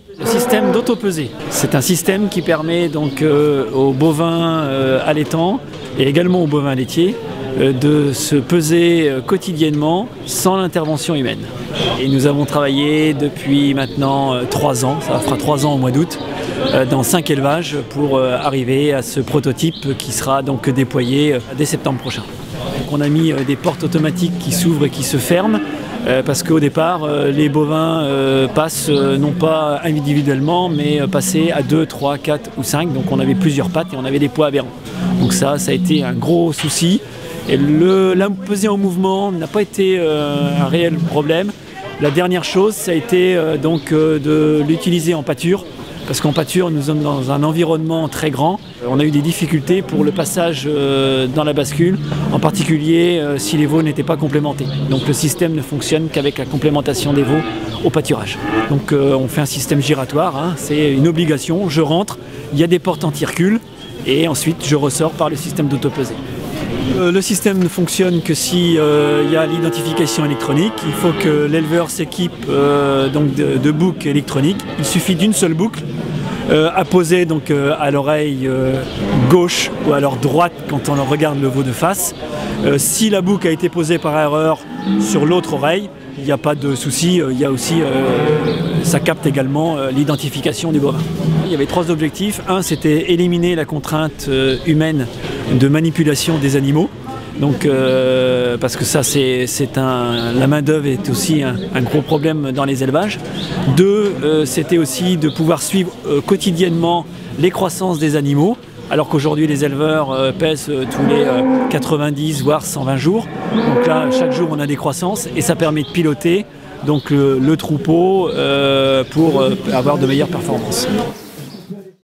Le système d'autopesée, c'est un système qui permet donc aux bovins allaitants et également aux bovins laitiers de se peser quotidiennement sans l'intervention humaine. Et nous avons travaillé depuis maintenant 3 ans, ça fera 3 ans au mois d'août, dans 5 élevages pour arriver à ce prototype qui sera donc déployé dès septembre prochain. Donc on a mis des portes automatiques qui s'ouvrent et qui se ferment parce qu'au départ les bovins passent non pas individuellement mais passaient à 2, 3, 4 ou 5, donc on avait plusieurs pattes et on avait des poids aberrants. Donc ça a été un gros souci et la pesée en mouvement n'a pas été un réel problème. La dernière chose ça a été donc de l'utiliser en pâture. Parce qu'en pâture, nous sommes dans un environnement très grand. On a eu des difficultés pour le passage dans la bascule, en particulier si les veaux n'étaient pas complémentés. Donc le système ne fonctionne qu'avec la complémentation des veaux au pâturage. Donc on fait un système giratoire, hein, c'est une obligation. Je rentre, il y a des portes anti-recul et ensuite je ressors par le système d'autopesée. Le système ne fonctionne que si il y a l'identification électronique. Il faut que l'éleveur s'équipe donc de boucles électroniques. Il suffit d'une seule boucle à poser donc à l'oreille gauche ou alors droite quand on regarde le veau de face. Si la boucle a été posée par erreur sur l'autre oreille, il n'y a pas de souci. Il y a aussi, ça capte également l'identification du bovin. Il y avait 3 objectifs. Un, c'était éliminer la contrainte humaine de manipulation des animaux. Donc, parce que ça, la main-d'œuvre est aussi un gros problème dans les élevages. 2, c'était aussi de pouvoir suivre quotidiennement les croissances des animaux, alors qu'aujourd'hui les éleveurs pèsent tous les 90 voire 120 jours. Donc là, chaque jour on a des croissances et ça permet de piloter donc le troupeau pour avoir de meilleures performances.